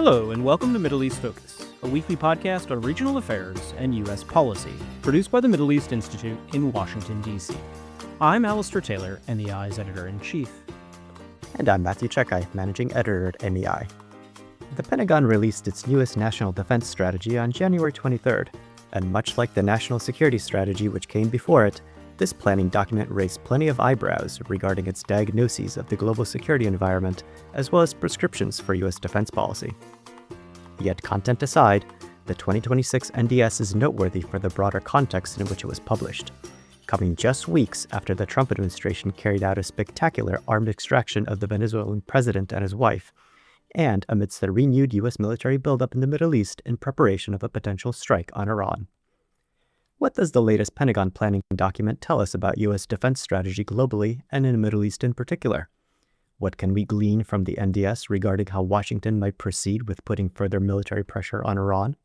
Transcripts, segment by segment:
Hello, and welcome to Middle East Focus, a weekly podcast on regional affairs and U.S. policy, produced by the Middle East Institute in Washington, D.C. I'm Alistair Taylor, MEI's editor-in-chief. And I'm Matthew Czekaj, managing editor at MEI. The Pentagon released its newest national defense strategy on January 23rd, and much like the national security strategy which came before it, this planning document raised plenty of eyebrows regarding its diagnoses of the global security environment, as well as prescriptions for U.S. defense policy. Yet, content aside, the 2026 NDS is noteworthy for the broader context in which it was published, coming just weeks after the Trump administration carried out a spectacular armed extraction of the Venezuelan president and his wife, and amidst the renewed U.S. military buildup in the Middle East in preparation of a potential strike on Iran. What does the latest Pentagon planning document tell us about U.S. defense strategy globally and in the Middle East in particular? What can we glean from the NDS regarding how Washington might proceed with putting further military pressure on Iran?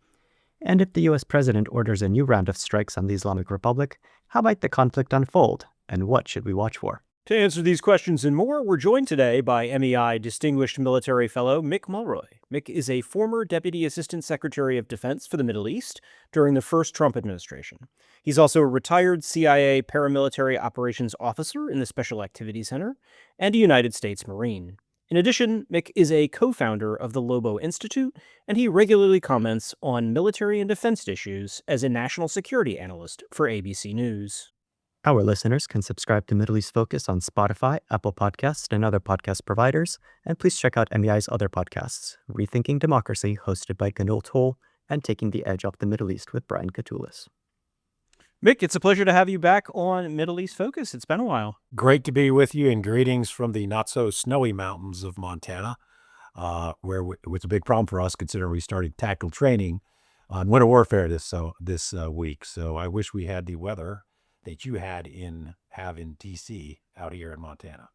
And if the U.S. president orders a new round of strikes on the Islamic Republic, how might the conflict unfold, and what should we watch for? To answer these questions and more, we're joined today by MEI Distinguished Military Fellow Mick Mulroy. Mick is a former Deputy Assistant Secretary of Defense for the Middle East during the first Trump administration. He's also a retired CIA Paramilitary Operations Officer in the Special Activities Center and a United States Marine. In addition, Mick is a co-founder of the Lobo Institute, and he regularly comments on military and defense issues as a national security analyst for ABC News. Our listeners can subscribe to Middle East Focus on Spotify, Apple Podcasts, and other podcast providers, and please check out MEI's other podcasts, Rethinking Democracy, hosted by Ganul Toll, and Taking the Edge Off the Middle East with Brian Katulis. Mick, it's a pleasure to have you back on Middle East Focus. It's been a while. Great to be with you, and greetings from the not-so-snowy mountains of Montana, where it was a big problem for us considering we started tactical training on winter warfare this week. So I wish we had the weather that you have in D.C. out here in Montana.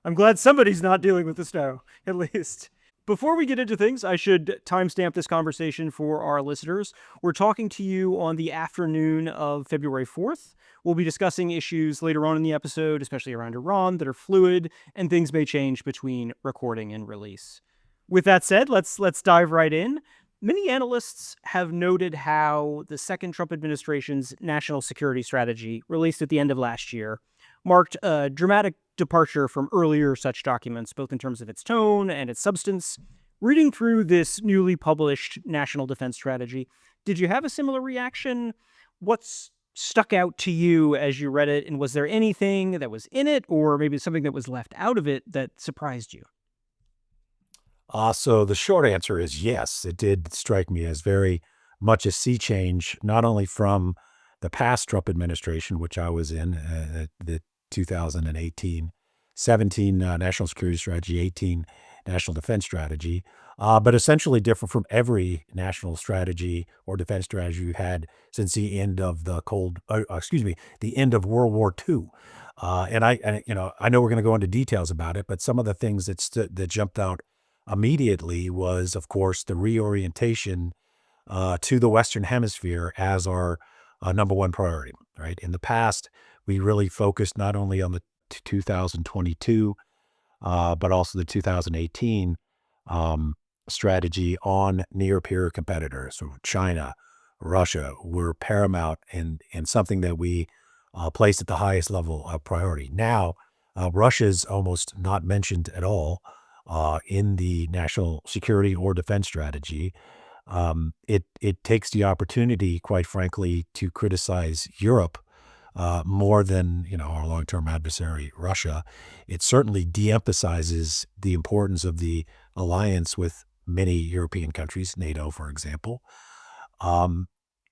I'm glad somebody's not dealing with the snow, at least. Before we get into things, I should timestamp this conversation for our listeners. We're talking to you on the afternoon of February 4th. We'll be discussing issues later on in the episode, especially around Iran, that are fluid, and things may change between recording and release. With that said, let's dive right in. Many analysts have noted how the second Trump administration's national security strategy, released at the end of last year, marked a dramatic departure from earlier such documents, both in terms of its tone and its substance. Reading through this newly published national defense strategy, did you have a similar reaction? What's stuck out to you as you read it, and was there anything that was in it, or maybe something that was left out of it that surprised you? So the short answer is yes, it did strike me as very much a sea change, not only from the past Trump administration, which I was in, the 2018, 17 national security strategy, 18 national defense strategy, but essentially different from every national strategy or defense strategy we've had since the end of the end of World War II. And I know we're going to go into details about it, but some of the things that jumped out immediately was, of course, the reorientation to the Western Hemisphere as our number one priority, right? In the past, we really focused not only on the 2022, but also the 2018 strategy on near-peer competitors. So China, Russia were paramount and something that we placed at the highest level of priority. Now, Russia's almost not mentioned at all in the national security or defense strategy. It takes the opportunity, quite frankly, to criticize Europe more than our long-term adversary, Russia. It certainly de-emphasizes the importance of the alliance with many European countries, NATO, for example. And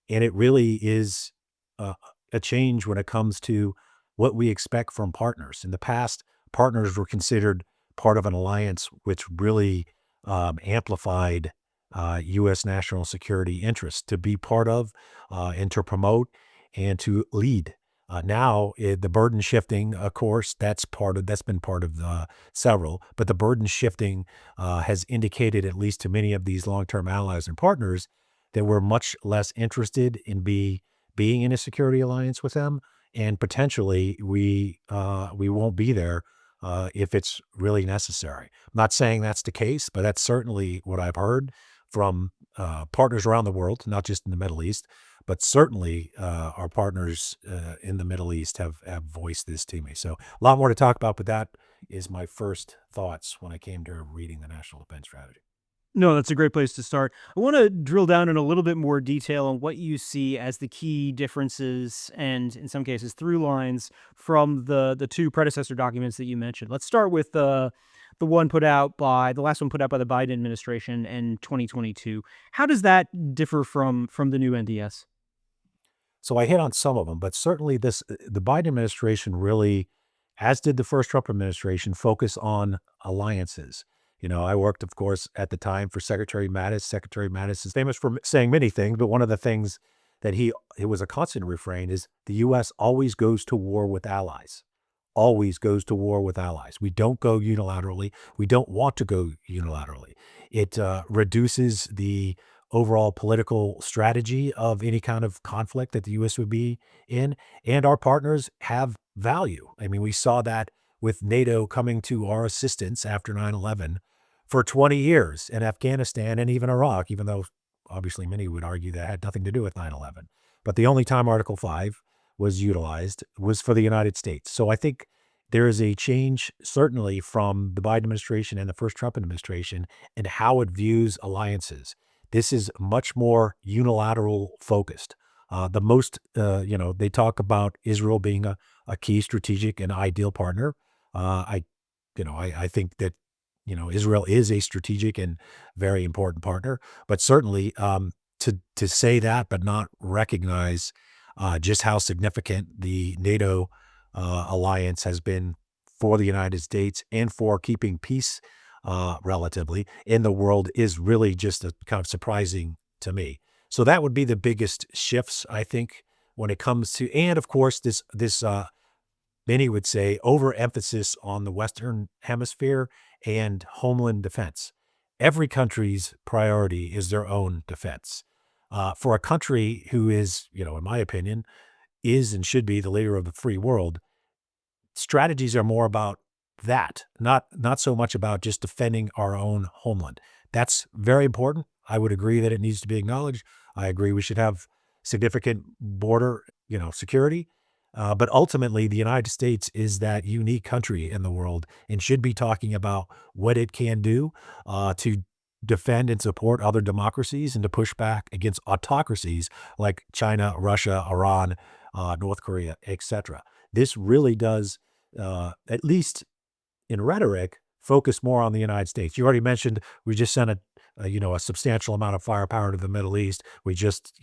it really is a change when it comes to what we expect from partners. In the past, partners were considered part of an alliance which really amplified U.S. national security interests to be part of and to promote and to lead. Now, the burden shifting, of course, that's been part of several, but the burden shifting has indicated, at least to many of these long-term allies and partners, that we're much less interested in being in a security alliance with them, and potentially we won't be there if it's really necessary. I'm not saying that's the case, but that's certainly what I've heard from partners around the world, not just in the Middle East, but certainly our partners in the Middle East have voiced this to me. So a lot more to talk about, but that is my first thoughts when I came to reading the National Defense Strategy. No, that's a great place to start. I want to drill down in a little bit more detail on what you see as the key differences and, in some cases, through lines from the two predecessor documents that you mentioned. Let's start with the last one put out by the Biden administration in 2022. How does that differ from the new NDS? So I hit on some of them, but certainly the Biden administration really, as did the first Trump administration, focus on alliances. I worked, of course, at the time for Secretary Mattis. Secretary Mattis is famous for saying many things, but one of the things that it was a constant refrain is the U.S. always goes to war with allies. Always goes to war with allies. We don't go unilaterally. We don't want to go unilaterally. It reduces the overall political strategy of any kind of conflict that the U.S. would be in. And our partners have value. I mean, we saw that with NATO coming to our assistance after 9/11 for 20 years in Afghanistan and even Iraq, even though obviously many would argue that had nothing to do with 9/11. But the only time Article 5 was utilized was for the United States. So I think there is a change, certainly from the Biden administration and the first Trump administration, in how it views alliances. This is much more unilateral focused. They talk about Israel being a key strategic and ideal partner. I think that, Israel is a strategic and very important partner, but certainly to say that, but not recognize just how significant the NATO alliance has been for the United States and for keeping peace relatively in the world is really just kind of surprising to me. So that would be the biggest shifts, I think, when it comes to, and of course, this many would say overemphasis on the Western Hemisphere and homeland defense. Every country's priority is their own defense. For a country who is, in my opinion, is and should be the leader of the free world, strategies are more about that, not so much about just defending our own homeland. That's very important. I would agree that it needs to be acknowledged. I agree we should have significant border, security. But ultimately, the United States is that unique country in the world and should be talking about what it can do to defend and support other democracies and to push back against autocracies like China, Russia, Iran, North Korea, etc. This really does, at least in rhetoric, focus more on the United States. You already mentioned we just sent a substantial amount of firepower to the Middle East. We just,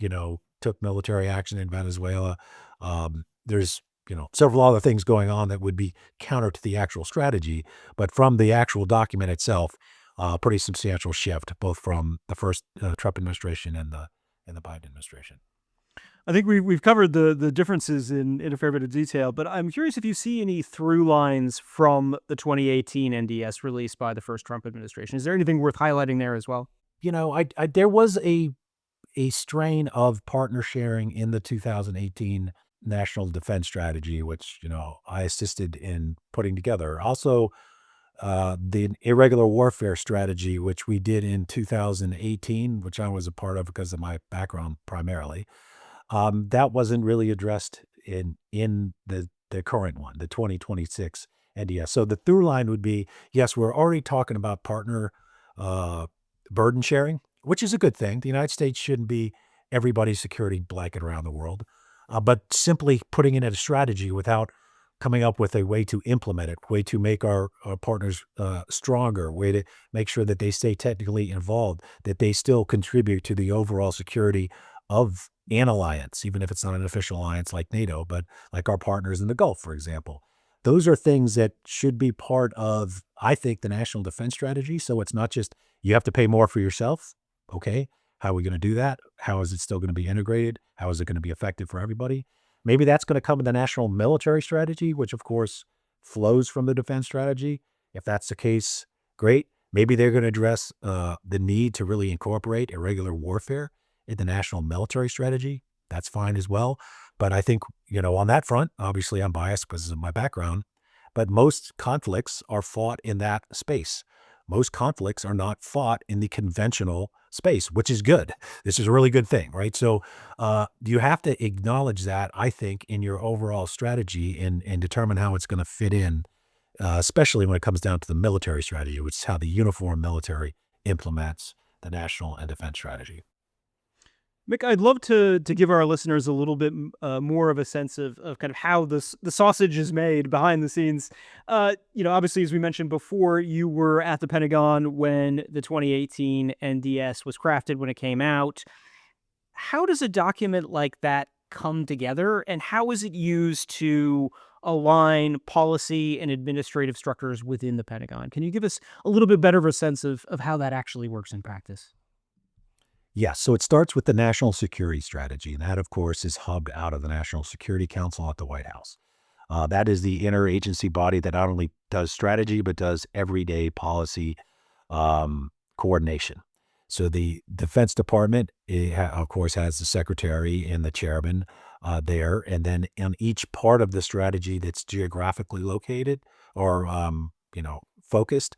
took military action in Venezuela. There's, several other things going on that would be counter to the actual strategy, but from the actual document itself, pretty substantial shift, both from the first Trump administration and the Biden administration. I think we've covered the differences in a fair bit of detail, but I'm curious if you see any through lines from the 2018 NDS released by the first Trump administration. Is there anything worth highlighting there as well? There was a strain of partner sharing in the 2018 National Defense Strategy, which, I assisted in putting together. Also, the irregular warfare strategy, which we did in 2018, which I was a part of because of my background primarily. That wasn't really addressed in the current one, the 2026 NDS. So the through line would be, yes, we're already talking about partner burden sharing, which is a good thing. The United States shouldn't be everybody's security blanket around the world, but simply putting in a strategy without coming up with a way to implement it, way to make our partners stronger, way to make sure that they stay technically involved, that they still contribute to the overall security of an alliance, even if it's not an official alliance like NATO, but like our partners in the Gulf, for example. Those are things that should be part of, I think, the national defense strategy. So it's not just you have to pay more for yourself. Okay, how are we going to do that? How is it still going to be integrated? How is it going to be effective for everybody? Maybe that's going to come in the national military strategy, which of course flows from the defense strategy. If that's the case, great. Maybe they're going to address the need to really incorporate irregular warfare in the national military strategy. That's fine as well. But I think, on that front, obviously I'm biased because of my background, But most conflicts are fought in that space. Most conflicts are not fought in the conventional space, which is good. This is a really good thing, right? So you have to acknowledge that, I think, in your overall strategy and determine how it's going to fit in, especially when it comes down to the military strategy, which is how the uniform military implements the national and defense strategy. Mick, I'd love to give our listeners a little bit more of a sense of kind of how the sausage is made behind the scenes. Obviously, as we mentioned before, you were at the Pentagon when the 2018 NDS was crafted when it came out. How does a document like that come together, and how is it used to align policy and administrative structures within the Pentagon? Can you give us a little bit better of a sense of how that actually works in practice? Yes, so it starts with the national security strategy, and that, of course, is hubbed out of the National Security Council at the White House. That is the interagency body that not only does strategy, but does everyday policy coordination. So the Defense Department, of course, has the secretary and the chairman there, and then on each part of the strategy that's geographically located or focused,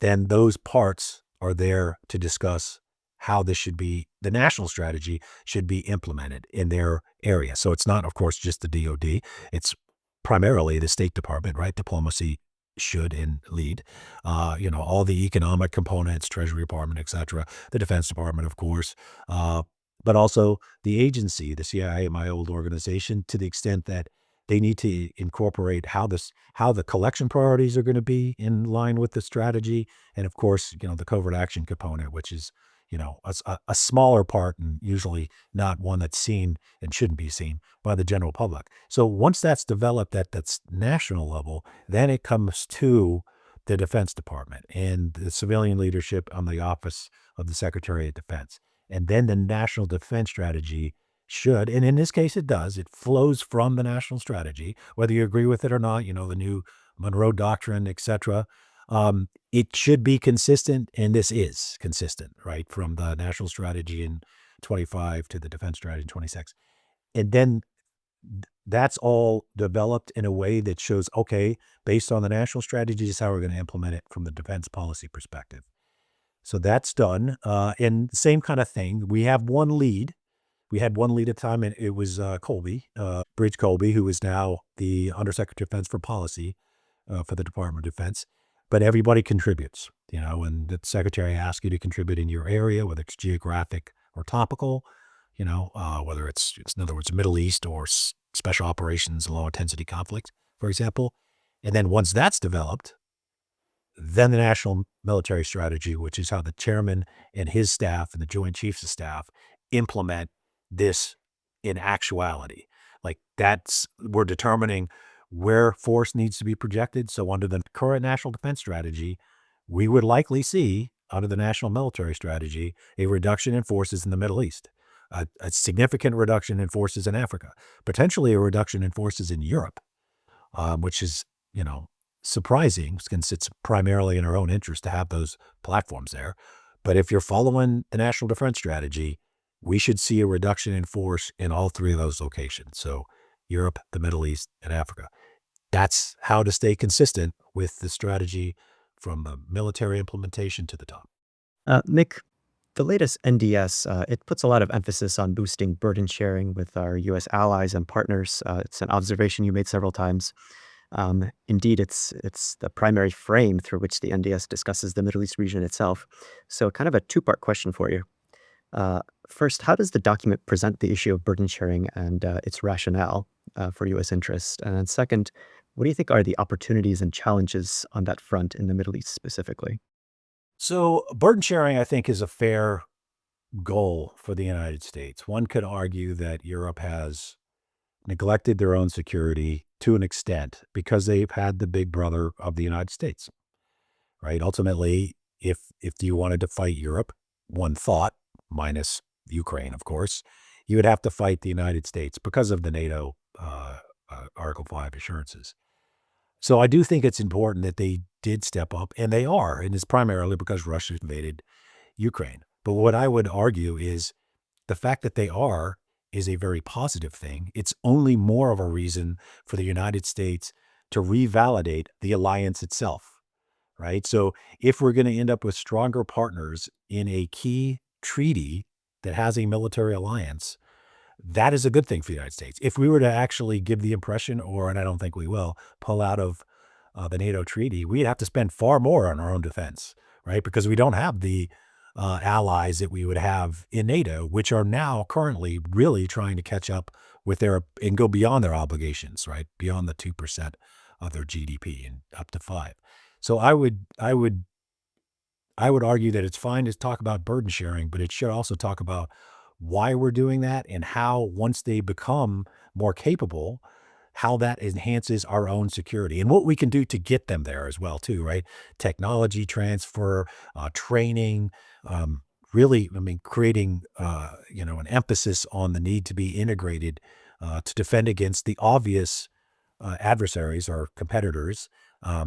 then those parts are there to discuss how the national strategy should be implemented in their area. So it's not, of course, just the DoD. It's primarily the State Department, right? Diplomacy should and lead. All the economic components, Treasury Department, et cetera, the Defense Department, of course, but also the agency, the CIA, my old organization, to the extent that they need to incorporate how the collection priorities are going to be in line with the strategy, and of course, the covert action component, which is a smaller part and usually not one that's seen and shouldn't be seen by the general public. So once that's developed at that national level, then it comes to the Defense Department and the civilian leadership on the Office of the Secretary of Defense. And then the national defense strategy should, and in this case it does, it flows from the national strategy, whether you agree with it or not, the new Monroe Doctrine, et cetera. It should be consistent, and this is consistent, right, from the national strategy in 25 to the defense strategy in 26. And then that's all developed in a way that shows, okay, based on the national strategy, this is how we're going to implement it from the defense policy perspective. So that's done. And same kind of thing. We have one lead. We had one lead at a time, and it was Colby, Bridge Colby, who is now the Undersecretary of Defense for Policy for the Department of Defense. But everybody contributes, and the secretary asks you to contribute in your area, whether it's geographic or topical, whether it's in other words, Middle East or special operations, low intensity conflict, for example. And then once that's developed, then the national military strategy, which is how the chairman and his staff and the Joint Chiefs of Staff implement this in actuality. Like we're determining where force needs to be projected. So under the current national defense strategy, we would likely see, under the national military strategy, a reduction in forces in the Middle East, a significant reduction in forces in Africa, potentially a reduction in forces in Europe, which is, surprising since it's primarily in our own interest to have those platforms there. But if you're following the national defense strategy, we should see a reduction in force in all three of those locations. So Europe, the Middle East, and Africa. That's how to stay consistent with the strategy from the military implementation to the top. Mick, the latest NDS, it puts a lot of emphasis on boosting burden sharing with our U.S. allies and partners. It's an observation you made several times. Indeed, it's the primary frame through which the NDS discusses the Middle East region itself. So kind of a two-part question for you. First, how does the document present the issue of burden sharing and its rationale for U.S. interests? And then second, what do you think are the opportunities and challenges on that front in the Middle East specifically? So burden sharing, I think, is a fair goal for the United States. One could argue that Europe has neglected their own security to an extent because they've had the big brother of the United States, right? Ultimately, if you wanted to fight Europe, one thought, minus Ukraine, of course, you would have to fight the United States because of the NATO Article 5 assurances. So I do think it's important that they did step up, and they are, and it's primarily because Russia invaded Ukraine. But what I would argue is the fact that they are is a very positive thing. It's only more of a reason for the United States to revalidate the alliance itself, right? So if we're going to end up with stronger partners in a key treaty that has a military alliance, that is a good thing for the United States. If we were to actually give the impression, and I don't think we will, pull out of the NATO treaty, we'd have to spend far more on our own defense, right? Because we don't have the allies that we would have in NATO, which are now currently really trying to catch up with and go beyond their obligations, right? Beyond the 2% of their GDP and up to 5. So I would argue that it's fine to talk about burden sharing, but it should also talk about why we're doing that and how, once they become more capable, how that enhances our own security and what we can do to get them there as well, too, right? Technology transfer, training, really, creating, an emphasis on the need to be integrated to defend against the obvious adversaries or competitors,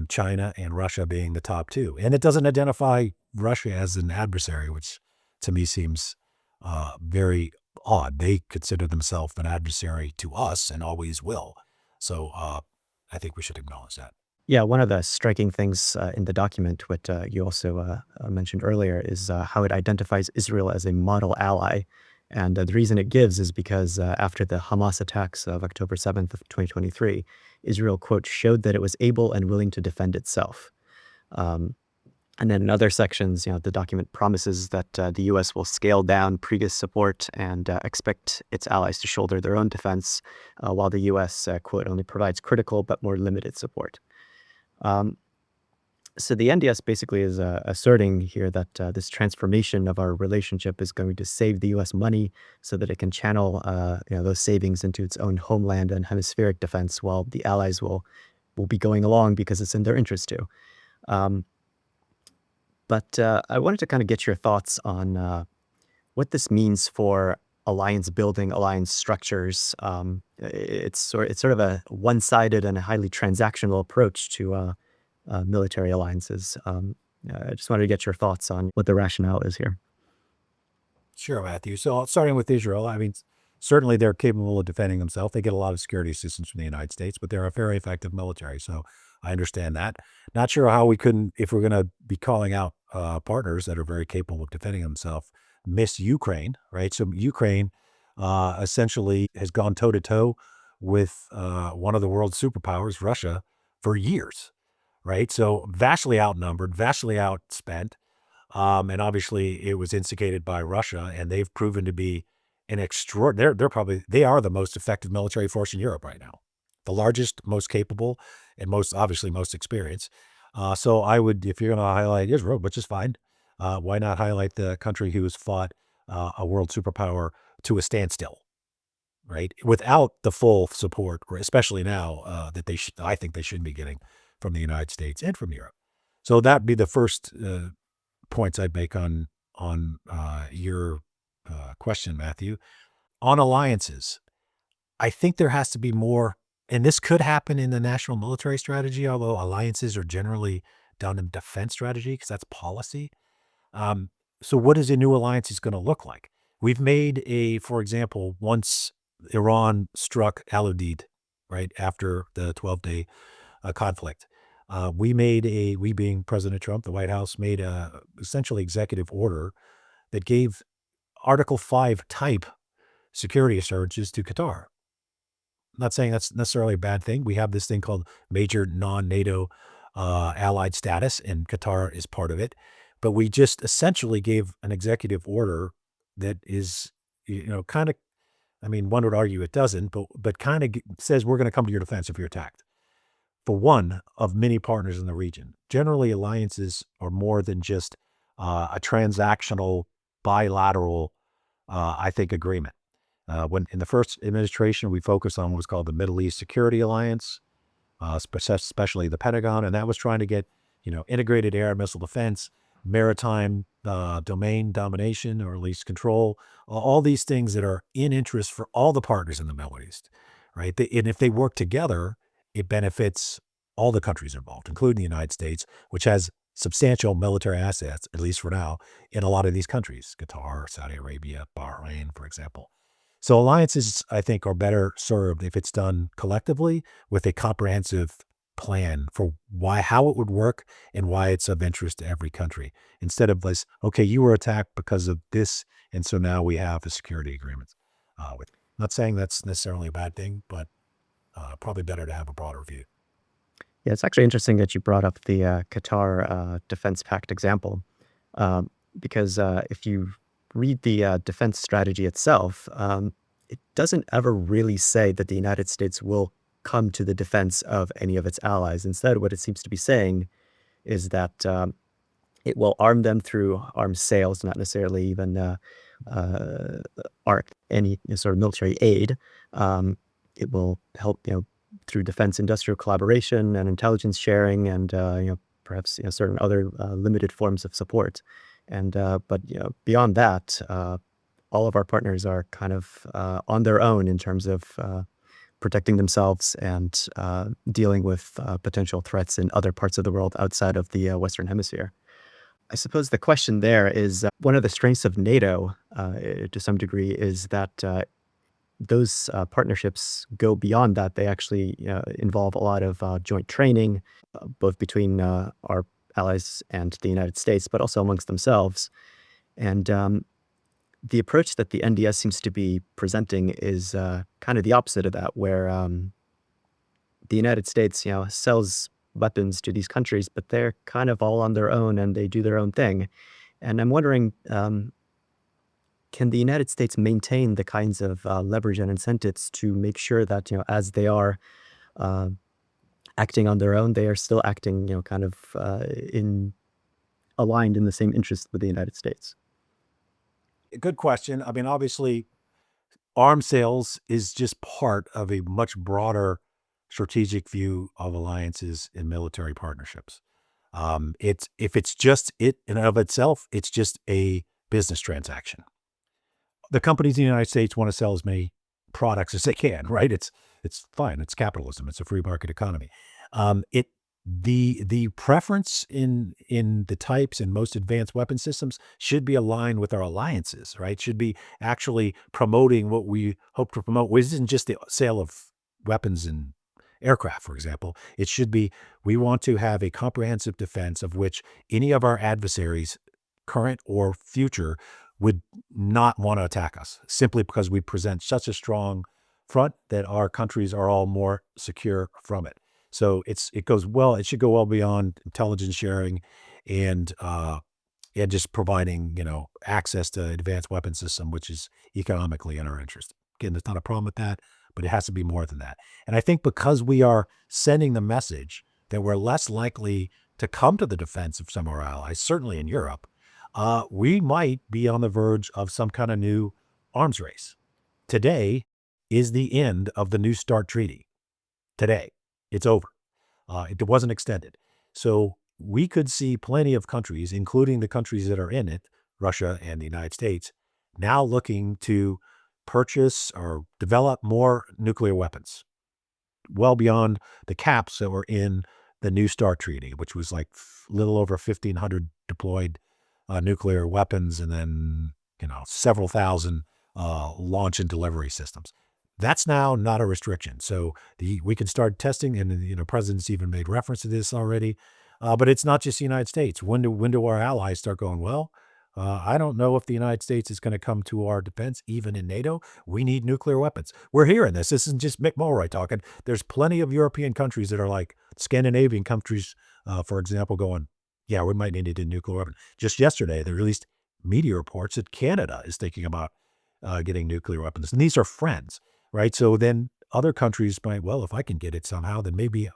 China and Russia being the top two. And it doesn't identify Russia as an adversary, which to me seems very odd. They consider themselves an adversary to us and always will. So I think we should acknowledge that. Yeah, one of the striking things in the document, what you also mentioned earlier, is how it identifies Israel as a model ally. And the reason it gives is because after the Hamas attacks of October 7th of 2023, Israel, quote, showed that it was able and willing to defend itself. And then in other sections, the document promises that the U.S. will scale down previous support and expect its allies to shoulder their own defense, while the U.S., quote, only provides critical but more limited support. So the NDS basically is asserting here that this transformation of our relationship is going to save the U.S. money so that it can channel those savings into its own homeland and hemispheric defense, while the allies will be going along because it's in their interest to. But I wanted to kind of get your thoughts on what this means for alliance building, alliance structures. It's sort of a one-sided and a highly transactional approach to military alliances. I just wanted to get your thoughts on what the rationale is here. Sure, Matthew. So starting with Israel, certainly they're capable of defending themselves. They get a lot of security assistance from the United States, but they're a very effective military. So I understand that. Not sure how we couldn't, if we're going to be calling out partners that are very capable of defending themselves, miss Ukraine, right? So Ukraine essentially has gone toe-to-toe with one of the world's superpowers, Russia, for years, right? So vastly outnumbered, vastly outspent. And obviously it was instigated by Russia, and they've proven to be an extraordinary, they are the most effective military force in Europe right now. The largest, most capable, and most experienced. So I would, if you're going to highlight Israel, which is fine, why not highlight the country who has fought a world superpower to a standstill, right? Without the full support, or especially now that I think they should be getting from the United States and from Europe. So that'd be the first points I'd make on your question, Matthew. On alliances, I think there has to be more, and this could happen in the national military strategy, although alliances are generally done in defense strategy because that's policy. So what is a new alliance is going to look like? We've made for example, once Iran struck Al Udeid, right, after the 12-day conflict, we being President Trump, the White House, made a essentially executive order that gave Article 5 type security assurances to Qatar. I'm not saying that's necessarily a bad thing. We have this thing called major non-NATO allied status, and Qatar is part of it. But we just essentially gave an executive order that is, kind of, one would argue it doesn't, but kind of says we're going to come to your defense if you're attacked. For one of many partners in the region. Generally, alliances are more than just a transactional, bilateral, agreement. When in the first administration, we focused on what was called the Middle East Security Alliance, especially the Pentagon, and that was trying to get, integrated air and missile defense, maritime domain domination, or at least control, all these things that are in interest for all the partners in the Middle East, right? And if they work together, it benefits all the countries involved, including the United States, which has substantial military assets, at least for now, in a lot of these countries, Qatar, Saudi Arabia, Bahrain, for example. So alliances, I think, are better served if it's done collectively with a comprehensive plan for how it would work and why it's of interest to every country, instead of this, okay, you were attacked because of this, and so now we have a security agreement. Not saying that's necessarily a bad thing, but probably better to have a broader view. Yeah, it's actually interesting that you brought up the Qatar Defense Pact example, because if you read the defense strategy itself, it doesn't ever really say that the United States will come to the defense of any of its allies. Instead, what it seems to be saying is that it will arm them through arms sales, not necessarily even any sort of military aid. It will help, through defense industrial collaboration and intelligence sharing, and perhaps certain other limited forms of support. And but beyond that, all of our partners are kind of on their own in terms of protecting themselves and dealing with potential threats in other parts of the world outside of the Western Hemisphere. I suppose the question there is one of the strengths of NATO, to some degree, is that those partnerships go beyond that. They actually involve a lot of joint training, both between our allies and the United States, but also amongst themselves. And the approach that the NDS seems to be presenting is kind of the opposite of that, where the United States, sells weapons to these countries, but they're kind of all on their own and they do their own thing. And I'm wondering, can the United States maintain the kinds of leverage and incentives to make sure that, as they are acting on their own, they are still acting, kind of aligned in the same interest with the United States? Good question. I mean, obviously, arms sales is just part of a much broader strategic view of alliances and military partnerships. If it's just it in and of itself, it's just a business transaction. The companies in the United States want to sell as many products as they can, right? It's fine. It's capitalism. It's a free market economy. The preference in the types and most advanced weapon systems should be aligned with our alliances, right? Should be actually promoting what we hope to promote, which isn't just the sale of weapons and aircraft, for example. It should be, we want to have a comprehensive defense of which any of our adversaries, current or future, would not want to attack us, simply because we present such a strong front that our countries are all more secure from it. So it should go well beyond intelligence sharing and just providing, access to advanced weapon system, which is economically in our interest. Again, there's not a problem with that, but it has to be more than that. And I think because we are sending the message that we're less likely to come to the defense of some of our allies, certainly in Europe, we might be on the verge of some kind of new arms race. Today is the end of the New START treaty. Today, it's over. It wasn't extended. So we could see plenty of countries, including the countries that are in it, Russia and the United States, now looking to purchase or develop more nuclear weapons, well beyond the caps that were in the New START treaty, which was like a little over 1,500 deployed nuclear weapons, and then several thousand launch and delivery systems. That's now not a restriction. So we can start testing, and presidents even made reference to this already. But it's not just the United States. When do our allies start going, well, I don't know if the United States is going to come to our defense, even in NATO. We need nuclear weapons. We're hearing this. This isn't just Mick Mulroy talking. There's plenty of European countries that are like Scandinavian countries, for example, going, yeah, we might need a nuclear weapon. Just yesterday, they released media reports that Canada is thinking about getting nuclear weapons. And these are friends, right? So then other countries might, well, if I can get it somehow, then maybe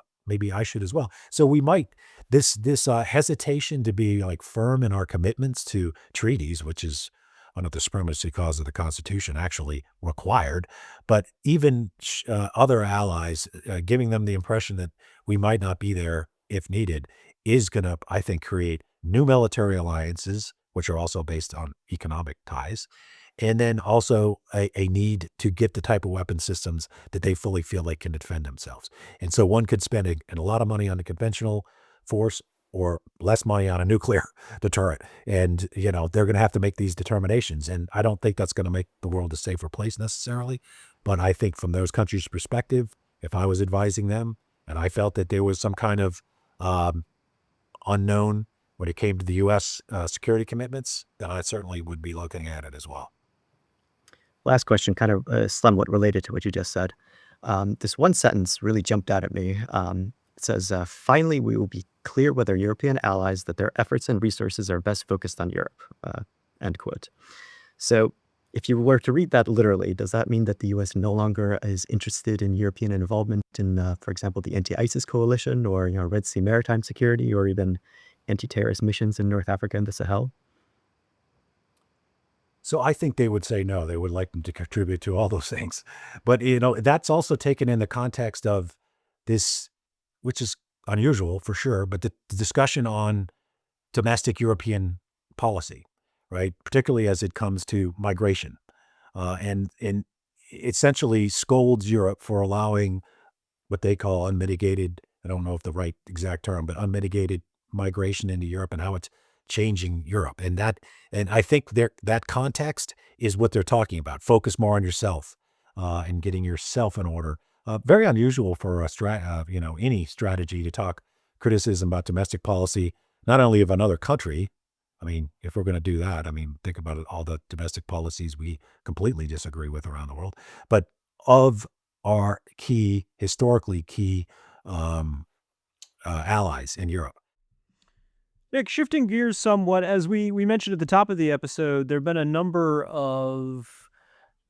I should as well. So we might, this hesitation to be like firm in our commitments to treaties, which is one of the supremacy clause of the Constitution actually required, but even other allies, giving them the impression that we might not be there if needed, is going to, I think, create new military alliances, which are also based on economic ties, and then also a need to get the type of weapon systems that they fully feel they can defend themselves. And so one could spend a lot of money on a conventional force or less money on a nuclear deterrent. And, they're going to have to make these determinations. And I don't think that's going to make the world a safer place necessarily. But I think from those countries' perspective, if I was advising them, And I felt that there was some kind of unknown when it came to the U.S. Security commitments, then I certainly would be looking at it as well. Last question, kind of somewhat related to what you just said. This one sentence really jumped out at me. It says, finally, we will be clear with our European allies that their efforts and resources are best focused on Europe, end quote. So if you were to read that literally, does that mean that the U.S. no longer is interested in European involvement in, for example, the anti-ISIS coalition or Red Sea maritime security or even anti-terrorist missions in North Africa and the Sahel? So I think they would say no. They would like them to contribute to all those things. But, that's also taken in the context of this, which is unusual for sure, but the discussion on domestic European policy, right? Particularly as it comes to migration, and essentially scolds Europe for allowing what they call unmitigated, I don't know if the right exact term, but unmitigated migration into Europe and how it's changing Europe. And I think that context is what they're talking about. Focus more on yourself, and getting yourself in order. Very unusual for any strategy to talk criticism about domestic policy, not only of another country. I mean, if we're going to do that, I mean, think about all the domestic policies we completely disagree with around the world, but of our historically key allies in Europe. Nick, shifting gears somewhat, as we mentioned at the top of the episode, there have been a number of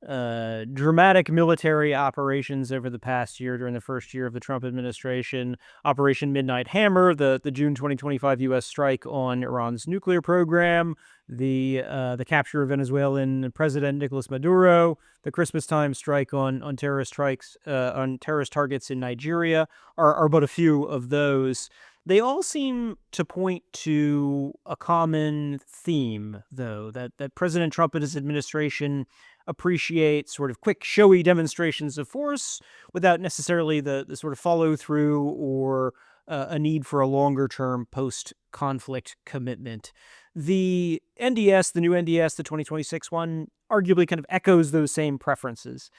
dramatic military operations over the past year during the first year of the Trump administration. Operation Midnight Hammer, the June 2025 U.S. strike on Iran's nuclear program, the capture of Venezuelan President Nicolas Maduro, the Christmas time strike on terrorist targets in Nigeria are but a few of those. They all seem to point to a common theme, though, that President Trump and his administration appreciate sort of quick, showy demonstrations of force without necessarily the sort of follow through or a need for a longer term post conflict commitment. The NDS, the new NDS, the 2026 one, arguably kind of echoes those same preferences.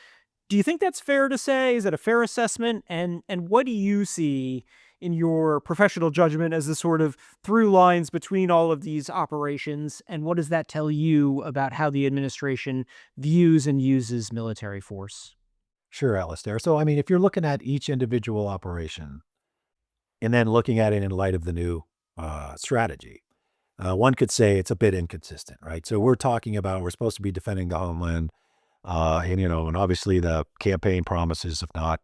Do you think that's fair to say? Is that a fair assessment? And what do you see in your professional judgment as the sort of through lines between all of these operations? And what does that tell you about how the administration views and uses military force? Sure, Alistair. So, I mean, if you're looking at each individual operation and then looking at it in light of the new strategy, one could say it's a bit inconsistent, right? So we're supposed to be defending the homeland, and obviously the campaign promises of not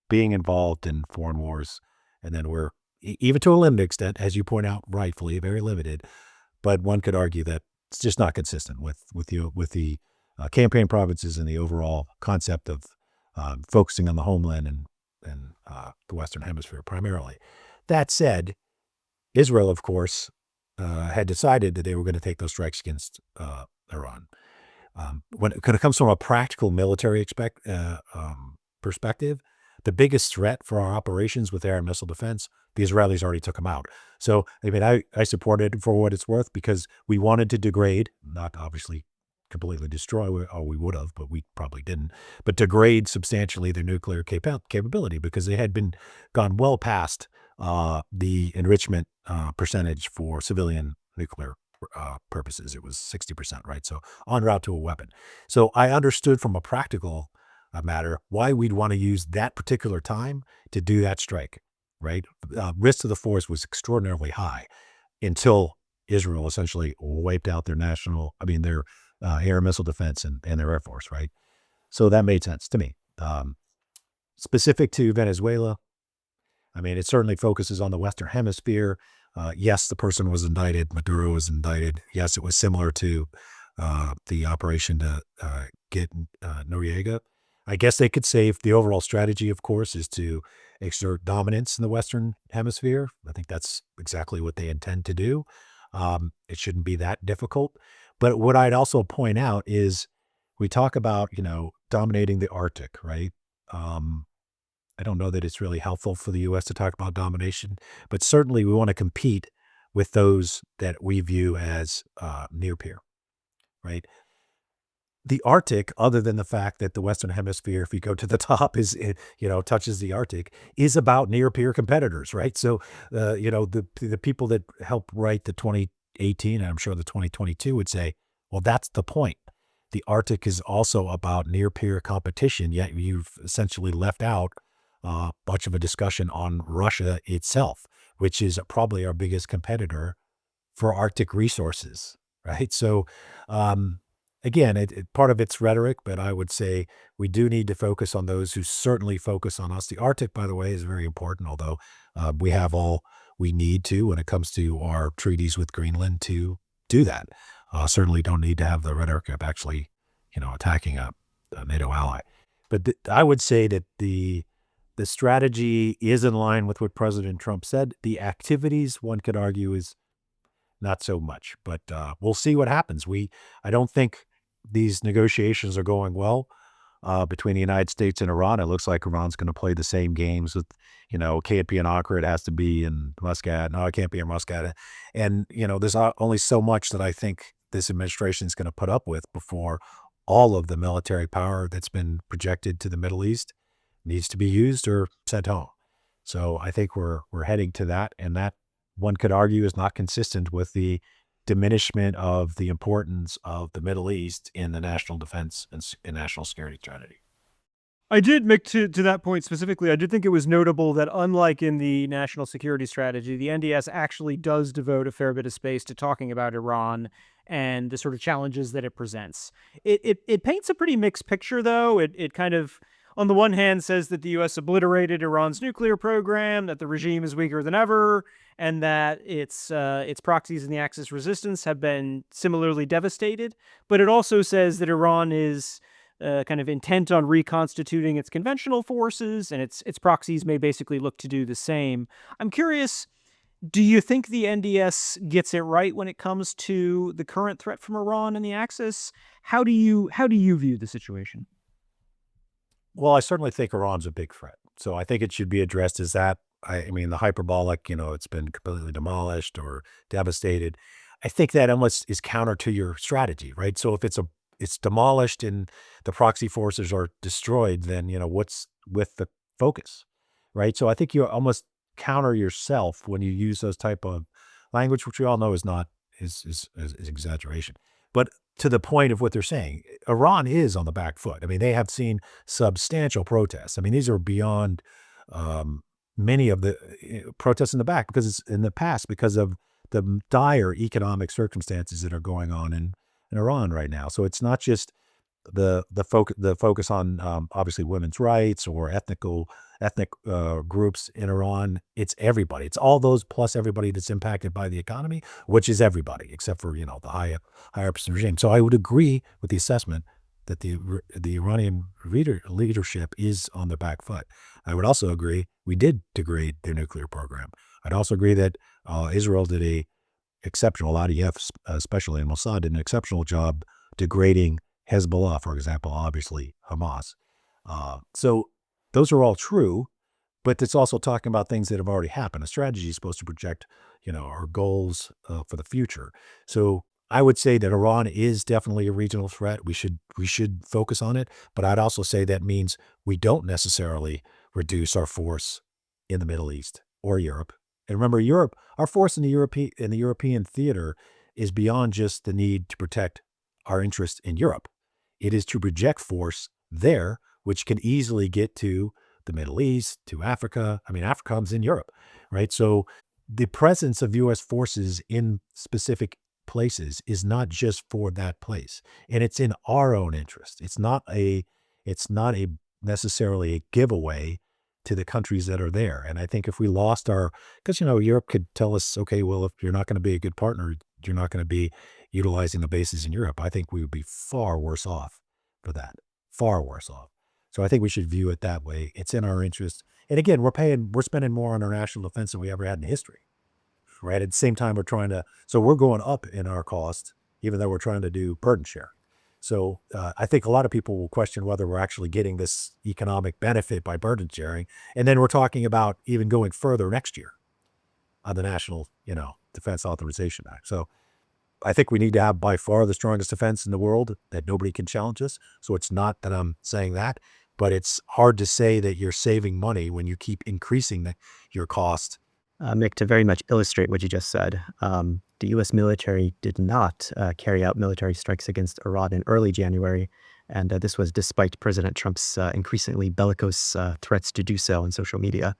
being involved in foreign wars. And then we're, even to a limited extent, as you point out, rightfully, very limited. But one could argue that it's just not consistent with the campaign promises and the overall concept of focusing on the homeland and the Western Hemisphere primarily. That said, Israel, of course, had decided that they were going to take those strikes against Iran. When it comes from a practical military perspective, the biggest threat for our operations with air and missile defense, the Israelis already took them out. So, I mean, I supported it for what it's worth because we wanted to degrade, not obviously completely destroy, or we would have, but we probably didn't, but degrade substantially their nuclear capability because they had gone well past the enrichment percentage for civilian nuclear purposes. It was 60%, right? So en route to a weapon. So I understood from a practical matter why we'd want to use that particular time to do that strike, right? Risk to the force was extraordinarily high until Israel essentially wiped out their air and missile defense and their air force, right? So that made sense to me. Specific to Venezuela, I mean, it certainly focuses on the Western Hemisphere. Yes, the person was indicted. Maduro was indicted. Yes, it was similar to the operation to get Noriega. I guess they could say the overall strategy, of course, is to exert dominance in the Western Hemisphere. I think that's exactly what they intend to do. It shouldn't be that difficult. But what I'd also point out is we talk about, dominating the Arctic, right? I don't know that it's really helpful for the U.S. to talk about domination, but certainly we want to compete with those that we view as near peer, right? the Arctic, other than the fact that the Western Hemisphere, if you go to the top, touches the Arctic, is about near peer competitors, right? So, the people that helped write the 2018, and I'm sure the 2022 would say, well, that's the point. The Arctic is also about near peer competition, yet you've essentially left out much of a discussion on Russia itself, which is probably our biggest competitor for Arctic resources, right? So, again, part of it's rhetoric, but I would say we do need to focus on those who certainly focus on us. The Arctic, by the way, is very important, although we have all we need to when it comes to our treaties with Greenland to do that. Certainly don't need to have the rhetoric of actually, attacking a NATO ally. But I would say that the strategy is in line with what President Trump said. The activities, one could argue, is not so much, but we'll see what happens. I don't think these negotiations are going well between the United States and Iran. It looks like Iran's going to play the same games with, it can't be in Accra, it has to be in Muscat. No, it can't be in Muscat. And, there's only so much that I think this administration is going to put up with before all of the military power that's been projected to the Middle East needs to be used or sent home. So I think we're heading to that, and that, one could argue, is not consistent with the diminishment of the importance of the Middle East in the national defense and national security strategy. I did, Mick, to that point specifically, I did think it was notable that unlike in the national security strategy, the NDS actually does devote a fair bit of space to talking about Iran and the sort of challenges that it presents. It paints a pretty mixed picture, though. It kind of, on the one hand, says that the U.S. obliterated Iran's nuclear program, that the regime is weaker than ever, and that its proxies in the Axis resistance have been similarly devastated. But it also says that Iran is kind of intent on reconstituting its conventional forces, and its proxies may basically look to do the same. I'm curious, do you think the NDS gets it right when it comes to the current threat from Iran and the Axis? How do you view the situation? Well, I certainly think Iran's a big threat. So I think it should be addressed as that. I mean, the hyperbolic, it's been completely demolished or devastated. I think that almost is counter to your strategy, right? So if it's demolished and the proxy forces are destroyed, then, what's with the focus, right? So I think you almost counter yourself when you use those type of language, which we all know is exaggeration. But to the point of what they're saying, Iran is on the back foot. I mean, they have seen substantial protests. I mean, these are beyond many of the protests in the past because of the dire economic circumstances that are going on in Iran right now. So it's not just the focus on obviously women's rights or ethnic groups in Iran. It's everybody. It's all those plus everybody that's impacted by the economy, which is everybody except for the higher regime. So I would agree with the assessment that the Iranian leadership is on the back foot. I would also agree we did degrade their nuclear program. I'd also agree that Israel did a exceptional, IDF especially, and Mossad did an exceptional job degrading Hezbollah, for example, obviously Hamas. So those are all true, but it's also talking about things that have already happened. A strategy is supposed to project, our goals for the future. So I would say that Iran is definitely a regional threat. We should focus on it, but I'd also say that means we don't necessarily reduce our force in the Middle East or Europe. And remember, Europe, our force in the European theater is beyond just the need to protect our interest in Europe. It is to project force there, which can easily get to the Middle East, to Africa. I mean, Africa comes in Europe, right? So the presence of U.S. forces in specific places is not just for that place, and it's in our own interest. It's not necessarily a giveaway to the countries that are there. And I think if we lost because Europe could tell us, okay, well, if you're not going to be a good partner, you're not going to be utilizing the bases in Europe. I think we would be far worse off for that, far worse off. So I think we should view it that way. It's in our interest. And again, we're spending more on our national defense than we ever had in history. Right. At the same time, we're going up in our cost, even though we're trying to do burden share. So I think a lot of people will question whether we're actually getting this economic benefit by burden sharing. And then we're talking about even going further next year on the National, Defense Authorization Act. So I think we need to have by far the strongest defense in the world that nobody can challenge us. So it's not that I'm saying that, but it's hard to say that you're saving money when you keep increasing your cost. Mick, to very much illustrate what you just said, the U.S. military did not carry out military strikes against Iran in early January, and this was despite President Trump's increasingly bellicose threats to do so on social media.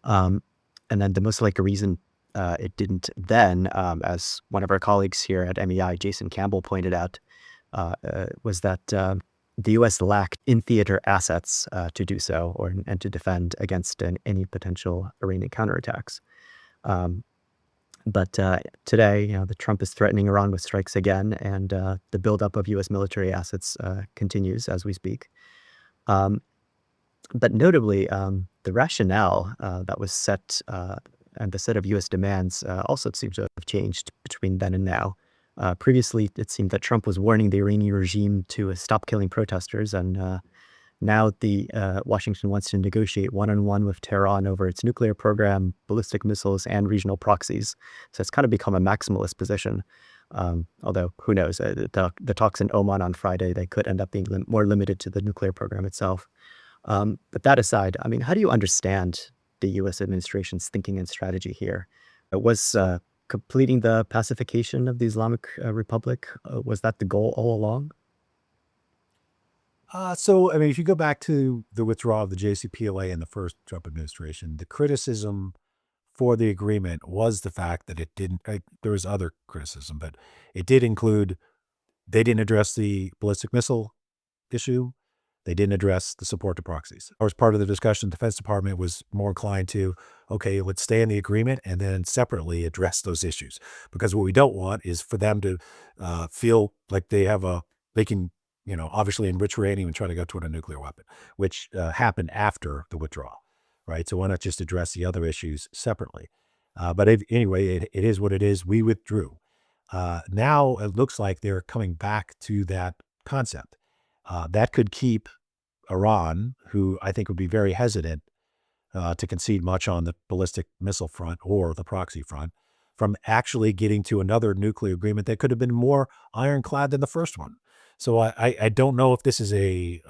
Um, and then the most likely reason it didn't then, as one of our colleagues here at MEI, Jason Campbell, pointed out, was that the U.S. lacked in-theater assets to do so and to defend against any potential Iranian counterattacks. Um, but today, the Trump is threatening Iran with strikes again, and the buildup of U.S. military assets continues as we speak. Um, but notably, the rationale that was set and the set of U.S. demands also seems to have changed between then and now. Previously, it seemed that Trump was warning the Iranian regime to stop killing protesters, and now the Washington wants to negotiate one-on-one with Tehran over its nuclear program, ballistic missiles, and regional proxies. So it's kind of become a maximalist position. Although, who knows, the talks in Oman on Friday, they could end up being more limited to the nuclear program itself. But that aside, I mean, how do you understand the U.S. administration's thinking and strategy here? Was completing the pacification of the Islamic Republic, was that the goal all along? So, I mean, if you go back to the withdrawal of the JCPOA in the first Trump administration, the criticism for the agreement was the fact that it didn't, there was other criticism, but it did include, they didn't address the ballistic missile issue. They didn't address the support to proxies. Or as part of the discussion, the Defense Department was more inclined to, okay, let's stay in the agreement and then separately address those issues. Because what we don't want is for them to feel like they can, obviously enrich uranium and try to go toward a nuclear weapon, which happened after the withdrawal, right? So why not just address the other issues separately? But anyway, it is what it is. We withdrew. Now it looks like they're coming back to that concept. That could keep Iran, who I think would be very hesitant to concede much on the ballistic missile front or the proxy front, from actually getting to another nuclear agreement that could have been more ironclad than the first one. So I don't know if this is a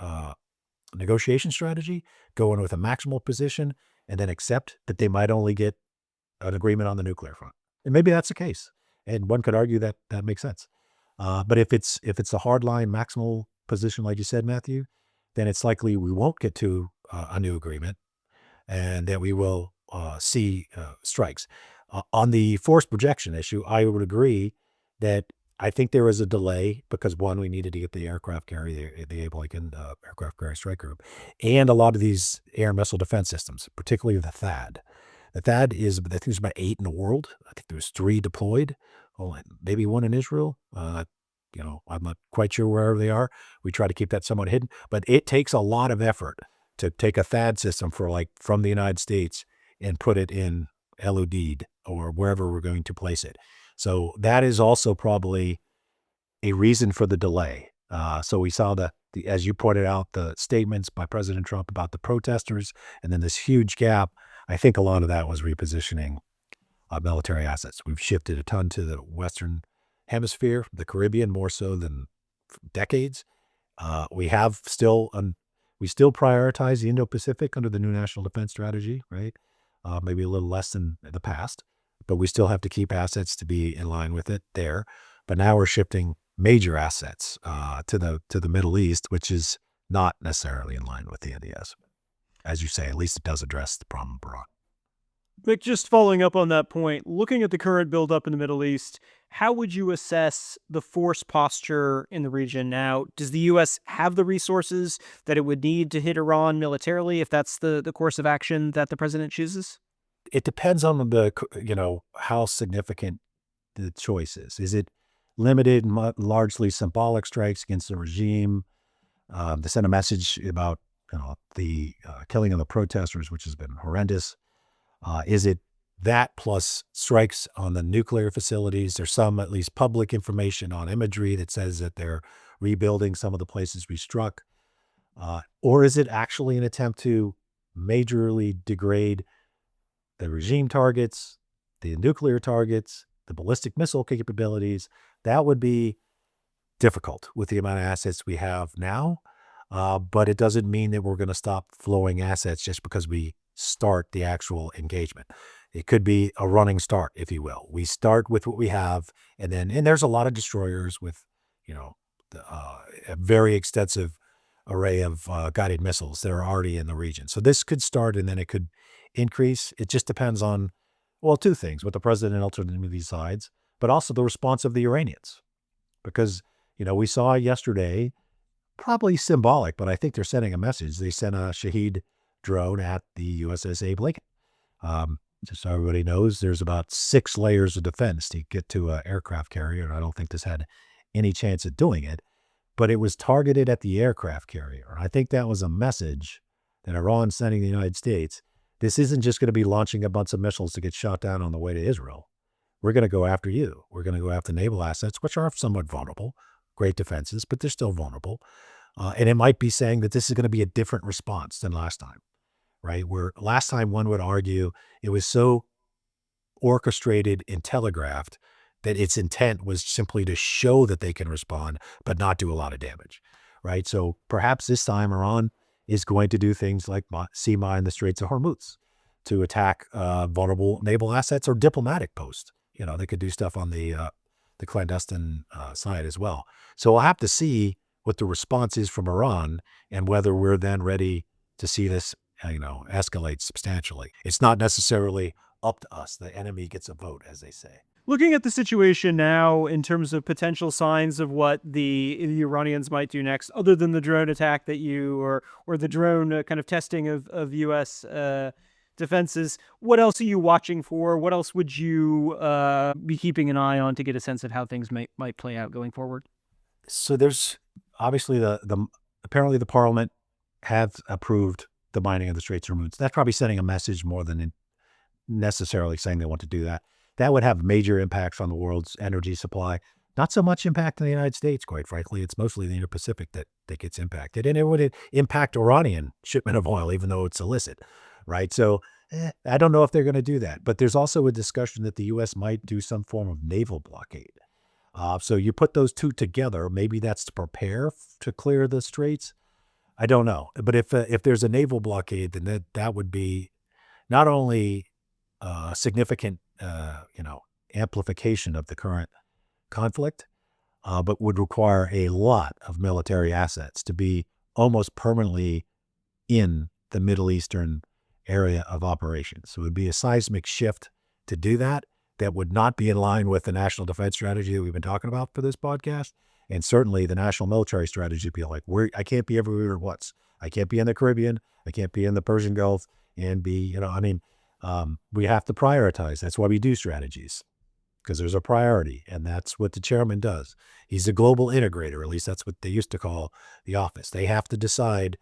negotiation strategy, going with a maximal position and then accept that they might only get an agreement on the nuclear front. And maybe that's the case. And one could argue that that makes sense. But if it's a hardline maximal position, like you said, Matthew, then it's likely we won't get to a new agreement and that we will see strikes. On the force projection issue, I would agree that I think there was a delay because, one, we needed to get the aircraft carrier, the Abe-Lincoln aircraft carrier strike group, and a lot of these air and missile defense systems, particularly the THAAD. The THAAD I think there's about 8 in the world. I think there's 3 deployed, maybe 1 in Israel. I'm not quite sure where they are. We try to keep that somewhat hidden, but it takes a lot of effort to take a THAAD system from the United States and put it in LOD or wherever we're going to place it. So that is also probably a reason for the delay. So we saw as you pointed out, the statements by President Trump about the protesters, and then this huge gap. I think a lot of that was repositioning military assets. We've shifted a ton to the Western Hemisphere, the Caribbean, more so than decades. We still prioritize the Indo-Pacific under the new National Defense Strategy, right? Maybe a little less than the past, but we still have to keep assets to be in line with it there. But now we're shifting major assets to the Middle East, which is not necessarily in line with the NDS. As you say, at least it does address the problem abroad. Mick, just following up on that point, looking at the current buildup in the Middle East, how would you assess the force posture in the region now? Does the U.S. have the resources that it would need to hit Iran militarily if that's the course of action that the president chooses? It depends on how significant the choice is. Is it limited, largely symbolic strikes against the regime to send a message about the killing of the protesters, which has been horrendous? Is it that plus strikes on the nuclear facilities? There's some, at least public information on imagery that says that they're rebuilding some of the places we struck. Or is it actually an attempt to majorly degrade the regime targets, the nuclear targets, the ballistic missile capabilities, that would be difficult with the amount of assets we have now. But it doesn't mean that we're going to stop flowing assets just because we start the actual engagement. It could be a running start, if you will. We start with what we have, and there's a lot of destroyers with, a very extensive array of guided missiles that are already in the region. So this could start, and then it could increase. It just depends on, well, two things: what the president ultimately decides, but also the response of the Iranians, because we saw yesterday, probably symbolic, but I think they're sending a message. They sent a Shahed drone at the USS Abe Lincoln. Just so everybody knows, there's about 6 layers of defense to get to an aircraft carrier, and I don't think this had any chance of doing it, but it was targeted at the aircraft carrier. And I think that was a message that Iran sending the United States. This isn't just going to be launching a bunch of missiles to get shot down on the way to Israel. We're going to go after you. We're going to go after naval assets, which are somewhat vulnerable. Great defenses, but they're still vulnerable. And it might be saying that this is going to be a different response than last time, right? Where last time, one would argue it was so orchestrated and telegraphed that its intent was simply to show that they can respond, but not do a lot of damage, right? So perhaps this time Iran is going to do things like sea mine the Straits of Hormuz to attack vulnerable naval assets or diplomatic posts. They could do stuff on the clandestine side as well. So we'll have to see what the response is from Iran and whether we're then ready to see this, escalate substantially. It's not necessarily up to us. The enemy gets a vote, as they say. Looking at the situation now in terms of potential signs of what the Iranians might do next, other than the drone attack that or the drone kind of testing of U.S. defenses, what else are you watching for? What else would you be keeping an eye on to get a sense of how things might play out going forward? So there's obviously apparently the parliament have approved the mining of the Straits of Hormuz. That's probably sending a message more than necessarily saying they want to do that. That would have major impacts on the world's energy supply. Not so much impact in the United States, quite frankly. It's mostly the Indo-Pacific that gets impacted. And it would impact Iranian shipment of oil, even though it's illicit, right? So I don't know if they're going to do that. But there's also a discussion that the U.S. might do some form of naval blockade. So you put those two together, maybe that's to prepare to clear the straits. I don't know. But if there's a naval blockade, then that would be not only significant, amplification of the current conflict, but would require a lot of military assets to be almost permanently in the Middle Eastern area of operations. So it would be a seismic shift to do that. That would not be in line with the national defense strategy that we've been talking about for this podcast. And certainly the national military strategy would be like, I can't be everywhere at once. I can't be in the Caribbean. I can't be in the Persian Gulf and be, we have to prioritize. That's why we do strategies, because there's a priority. And that's what the chairman does. He's a global integrator. At least that's what they used to call the office. They have to decide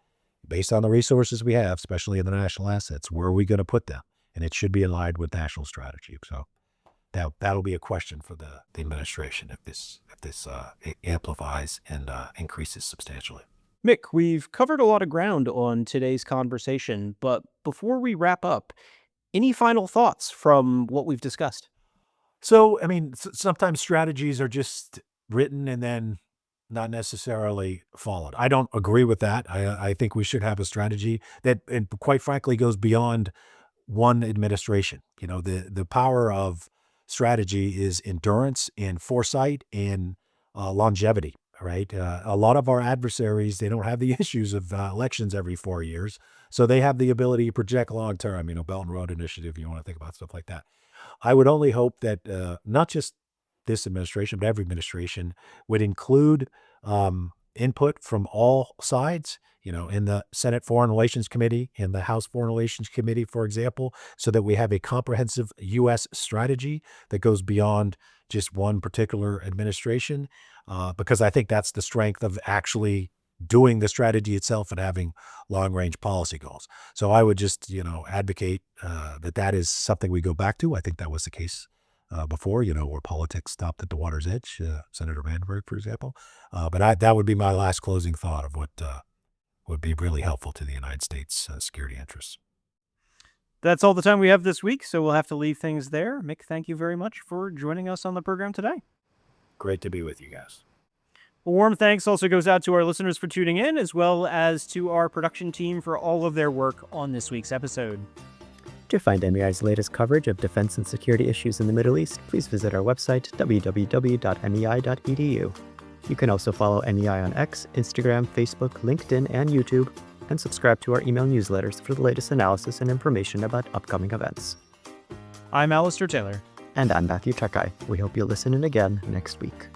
based on the resources we have, especially in the national assets, where are we going to put them? And it should be in line with national strategy. So that'll be a question for the administration if this amplifies and increases substantially. Mick, we've covered a lot of ground on today's conversation, but before we wrap up, any final thoughts from what we've discussed? So, sometimes strategies are just written and then not necessarily followed. I don't agree with that. I think we should have a strategy that, and quite frankly, goes beyond one administration. The power of strategy is endurance and foresight and longevity, right? A lot of our adversaries, they don't have the issues of elections every 4 years. So they have the ability to project long term, Belt and Road Initiative, you want to think about stuff like that. I would only hope that not just this administration, but every administration would include input from all sides, in the Senate Foreign Relations Committee, in the House Foreign Relations Committee, for example, so that we have a comprehensive U.S. strategy that goes beyond just one particular administration, because I think that's the strength of actually doing the strategy itself and having long-range policy goals. So I would just, advocate that is something we go back to. I think that was the case before, where politics stopped at the water's edge, Senator Vandenberg, for example. But that would be my last closing thought of what would be really helpful to the United States security interests. That's all the time we have this week, so we'll have to leave things there. Mick, thank you very much for joining us on the program today. Great to be with you guys. A warm thanks also goes out to our listeners for tuning in, as well as to our production team for all of their work on this week's episode. To find MEI's latest coverage of defense and security issues in the Middle East, please visit our website, www.mei.edu. You can also follow MEI on X, Instagram, Facebook, LinkedIn, and YouTube, and subscribe to our email newsletters for the latest analysis and information about upcoming events. I'm Alistair Taylor. And I'm Matthew Czekaj. We hope you'll listen in again next week.